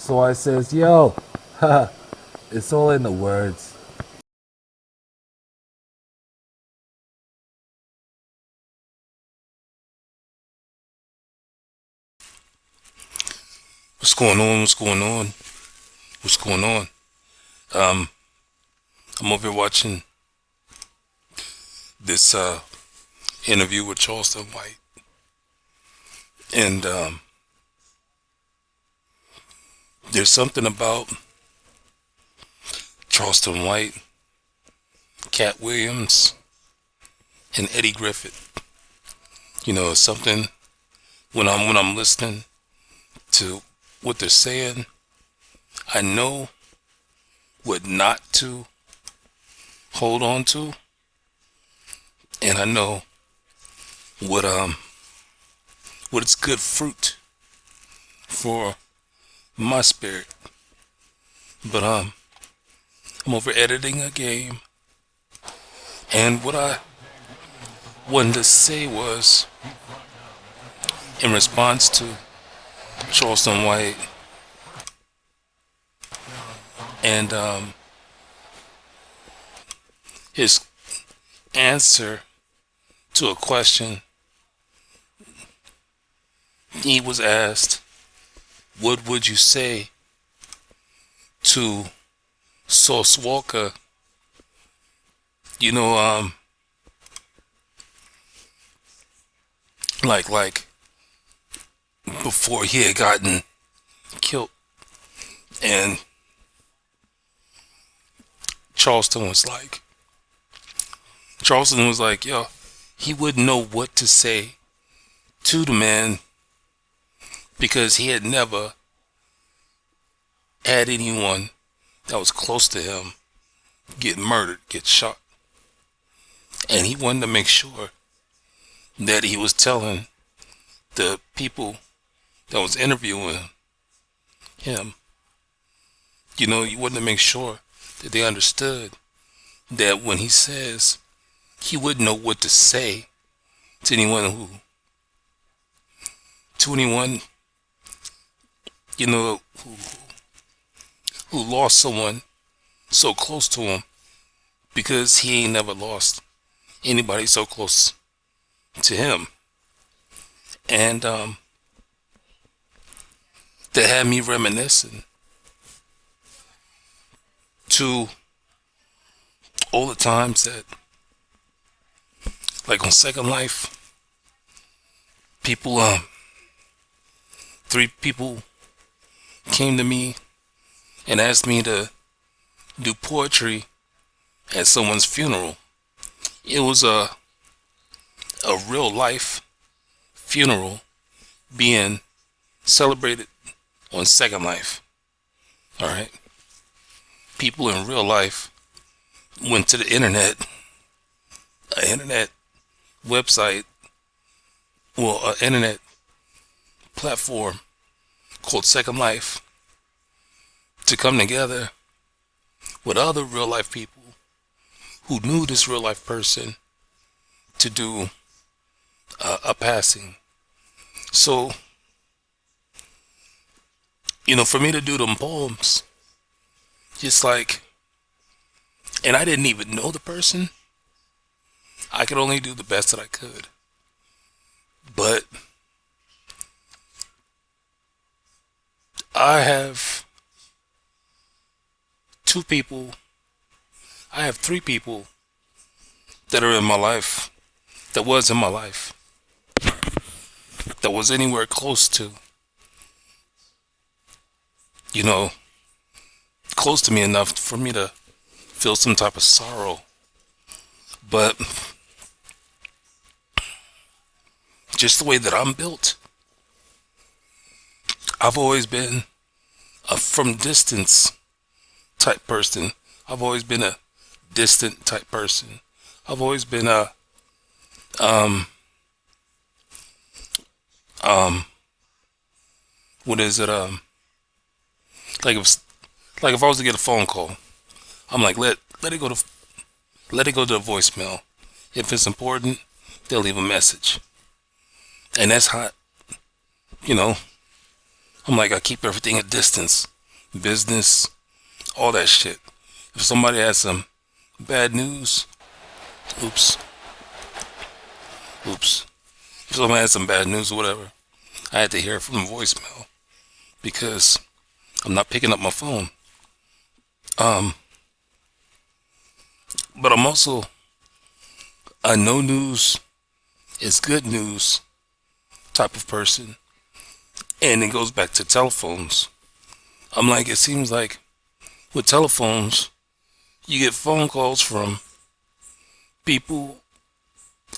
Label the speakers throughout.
Speaker 1: So I says, yo, haha, it's all in the words.
Speaker 2: What's going on? What's going on? What's going on? Um, I'm over here watching this interview with Charleston White, and there's something about Charleston White, Cat Williams, and Eddie Griffith. It's something when I'm listening to what they're saying, I know what not to hold on to, and I know what what it's good fruit for my spirit. But I'm over editing a game, and what I wanted to say was in response to Charleston White and his answer to a question. He was asked, what would you say to Sauce Walker? You know, like before he had gotten killed, and Charleston was like, yo, he wouldn't know what to say to the man because he had never had anyone that was close to him get murdered, get shot. And he wanted to make sure that he was telling the people that was interviewing him, he wanted to make sure that they understood that when he says he wouldn't know what to say to anyone, who lost someone so close to him, because he ain't never lost anybody so close to him. And that had me reminiscing to all the times that, like on Second Life, people, 3 people came to me and asked me to do poetry at someone's funeral. It was a real life funeral being celebrated on Second Life. All right. People in real life went to the internet, an internet website, well, an internet platform called Second Life, to come together with other real life people who knew this real life person to do a passing. So, for me to do them poems, just like, and I didn't even know the person. I could only do the best that I could. But I have 3 people that are in my life, that was in my life, that was anywhere close to, close to me enough for me to feel some type of sorrow. But just the way that I'm built, I've always been a from distance type person. I've always been a distant type person. I've always been a what is it, like if I was to get a phone call, I'm like, let it go to the voicemail. If it's important, they'll leave a message. And that's how, I'm like, I keep everything at distance. business, all that shit. If somebody has some bad news, oops, oops. If somebody had some bad news or whatever, I had to hear it from the voicemail because I'm not picking up my phone. Um, but I'm also a no news is good news type of person. And it goes back to telephones. I'm like, it seems like with telephones, you get phone calls from people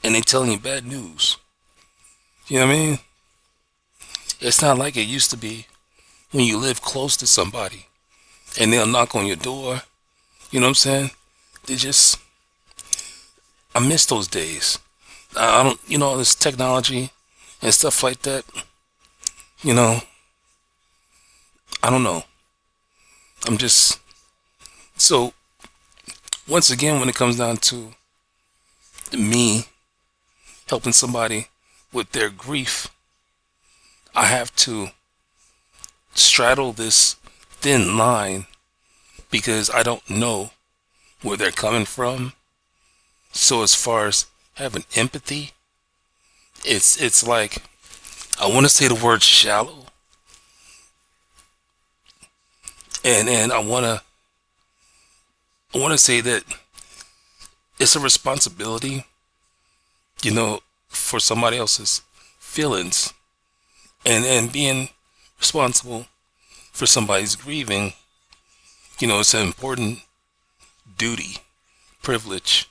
Speaker 2: and they telling you bad news. You know what I mean? It's not like it used to be when you live close to somebody and they'll knock on your door. You know what I'm saying? They just, I miss those days. I don't, all this technology and stuff like that, you know, I don't know. I'm just, so once again, when it comes down to me helping somebody with their grief, I have to straddle this thin line because I don't know where they're coming from. So as far as having empathy, it's like, I want to say the word shallow, and I want to say that it's a responsibility, for somebody else's feelings, and being responsible for somebody's grieving, it's an important duty, privilege,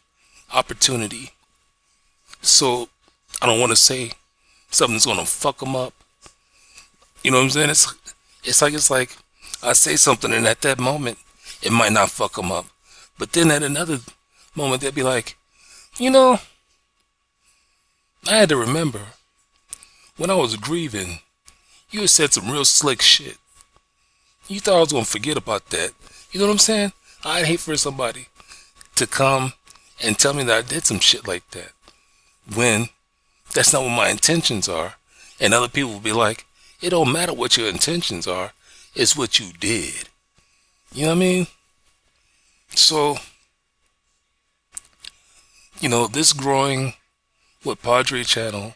Speaker 2: opportunity. So I don't want to say something's gonna fuck them up. You know what I'm saying? It's like I say something, and at that moment it might not fuck them up, but then at another moment they'll be like, I had to remember when I was grieving, you had said some real slick shit. You thought I was gonna forget about that. You know what I'm saying? I'd hate for somebody to come and tell me that I did some shit like that when that's not what my intentions are. And other people will be like, it don't matter what your intentions are, it's what you did. You know what I mean? So, this Growing with Podrey channel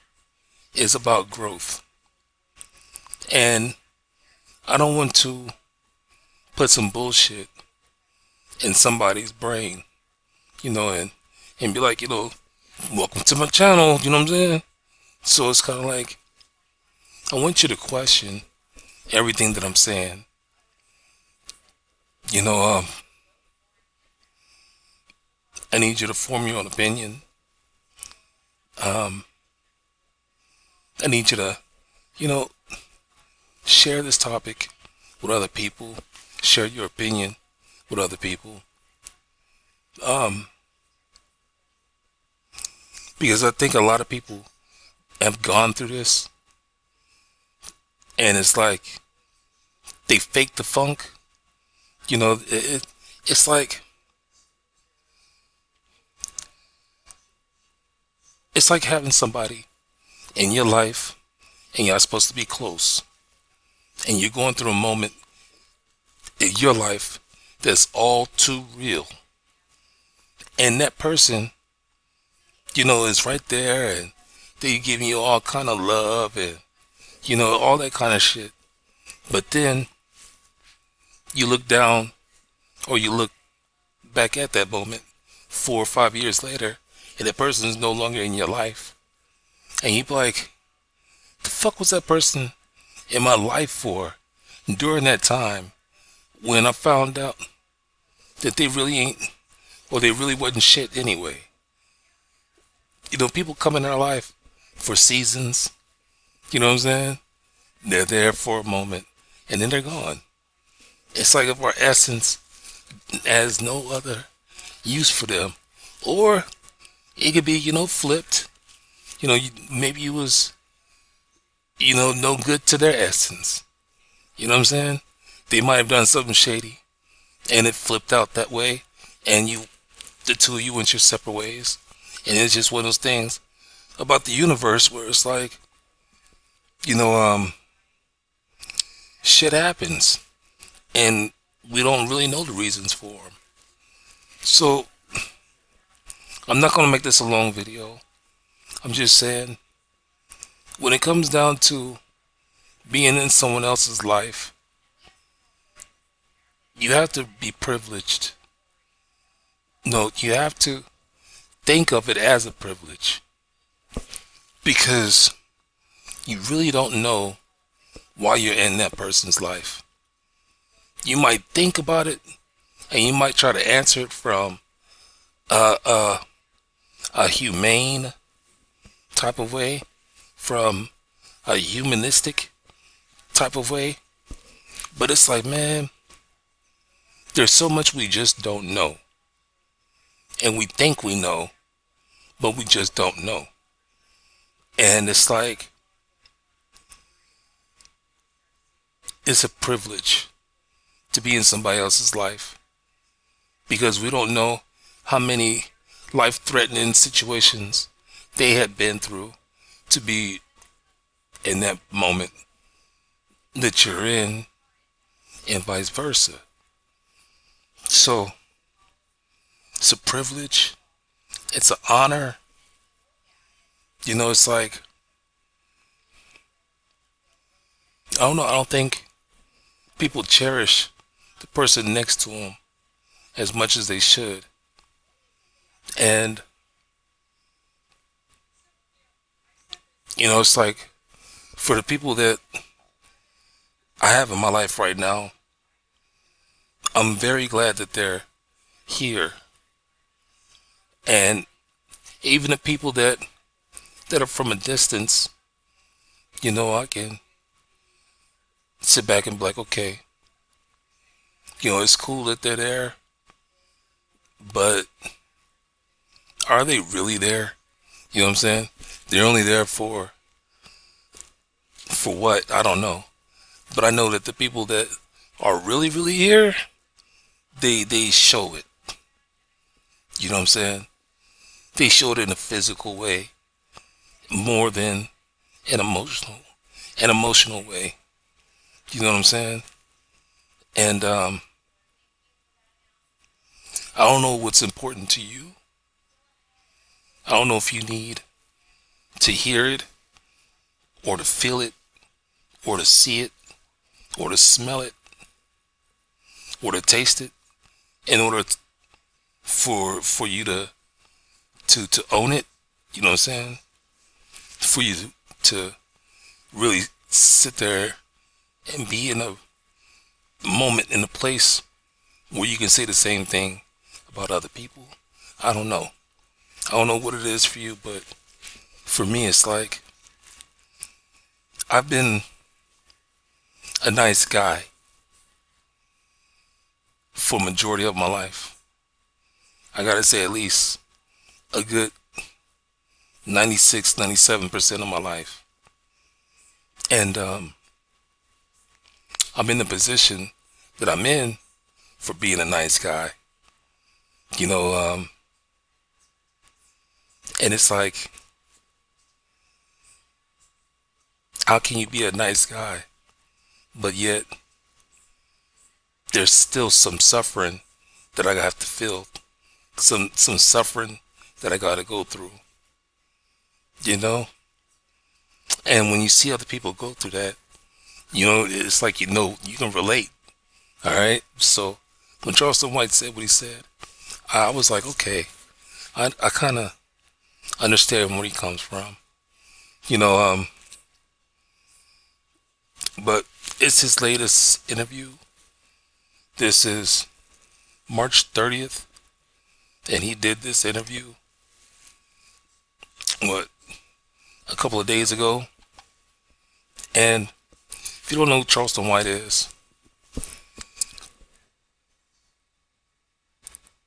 Speaker 2: is about growth. And I don't want to put some bullshit in somebody's brain, and be like, welcome to my channel, you know what I'm saying? So it's kind of like, I want you to question everything that I'm saying. I need you to form your own opinion. I need you to, share this topic with other people. Share your opinion with other people. Because I think a lot of people have gone through this, and it's like they fake the funk. It's like having somebody in your life, and y'all supposed to be close, and you're going through a moment in your life that's all too real, and that person, is right there, and they giving you all kind of love and all that kind of shit. But then you look down, or you look back at that moment 4 or 5 years later, and that person is no longer in your life, and you be like, the fuck was that person in my life for during that time when I found out that they really ain't, or they really wasn't shit anyway. People come in our life for seasons, you know what I'm saying? They're there for a moment, and then they're gone. It's like if our essence has no other use for them. Or it could be, flipped. Maybe you was, no good to their essence. You know what I'm saying? They might have done something shady, and it flipped out that way, and the two of you went your separate ways. And it's just one of those things about the universe where it's like, shit happens. and we don't really know the reasons for them. So I'm not gonna make this a long video. I'm just saying, when it comes down to being in someone else's life, you have to be privileged. No, you have to think of it as a privilege, because you really don't know why you're in that person's life. You might think about it, and you might try to answer it from a, a humane type of way, from a humanistic type of way. But it's like, man, there's so much we just don't know. And we think we know, but we just don't know. And it's like, it's a privilege to be in somebody else's life, because we don't know how many life-threatening situations they had been through to be in that moment that you're in, and vice versa. So it's a privilege, it's an honor. You know, it's like, I don't know, I don't think people cherish the person next to them as much as they should. And you know, it's like, for the people that I have in my life right now, I'm very glad that they're here. And even the people that are from a distance, you know, I can sit back and be like, okay, you know, it's cool that they're there, but are they really there? You know what I'm saying? They're only there for what? I don't know. But I know that the people that are really, really here, they show it. You know what I'm saying? They show it in a physical way more than an emotional way. You know what I'm saying? And I don't know what's important to you. I don't know if you need to hear it, or to feel it, or to see it, or to smell it, or to taste it, in order for you to own it. You know what I'm saying? For you to really sit there and be in a moment, in a place where you can say the same thing about other people. I don't know. I don't know what it is for you, but for me, it's like, I've been a nice guy for majority of my life. I gotta say, at least a good 96, 97% of my life. And I'm in the position that I'm in for being a nice guy. You know, and it's like, how can you be a nice guy, but yet there's still some suffering that I have to feel, some suffering that I gotta go through, you know? And when you see other people go through that, you know, it's like, you know, you can relate. All right. So when Charleston White said what he said, I was like, okay, I kind of understand where he comes from, you know. But it's his latest interview. This is March 30th, and he did this interview, what, a couple of days ago. And if you don't know who Charleston White is,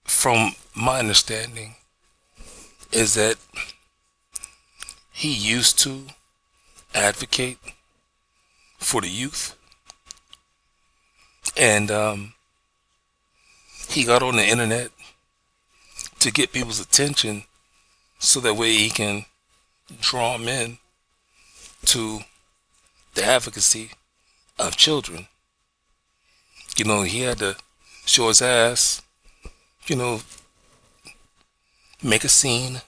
Speaker 2: from my understanding, is that he used to advocate for the youth, and he got on the internet to get people's attention, so that way he can draw them in to the advocacy of children. He had to show his ass, you know, make a scene,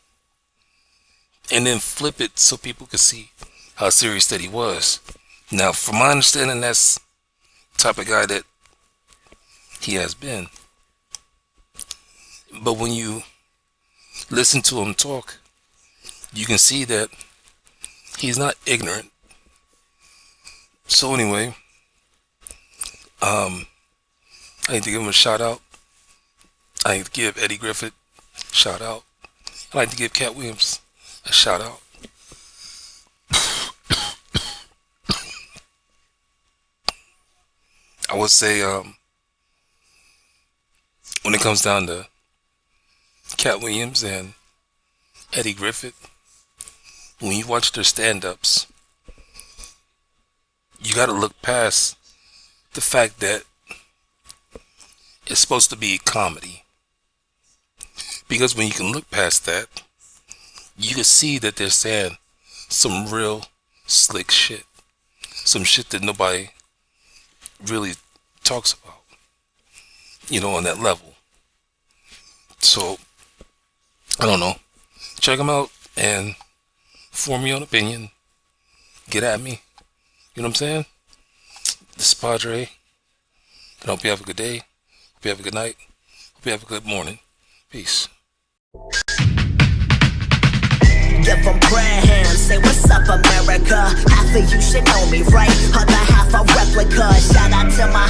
Speaker 2: and then flip it so people could see how serious that he was. Now, from my understanding, that's the type of guy that he has been. But when you listen to him talk, you can see that he's not ignorant. So anyway, I need to give him a shout out. I need to give Eddie Griffith a shout out. I like to give Cat Williams a shout out. I would say when it comes down to Cat Williams and Eddie Griffith, when you watch their stand-ups, you got to look past the fact that it's supposed to be comedy. Because when you can look past that, you can see that they're saying some real slick shit. Some shit that nobody really talks about, on that level. So, I don't know. Check them out and form your own opinion. Get at me. You know what I'm saying? This is Podrey. I hope you have a good day. Hope you have a good night. Hope you have a good morning. Peace.
Speaker 3: Give them prayer hands, say what's up America. Half of you should know me, right? Other half a replica. Shout out to my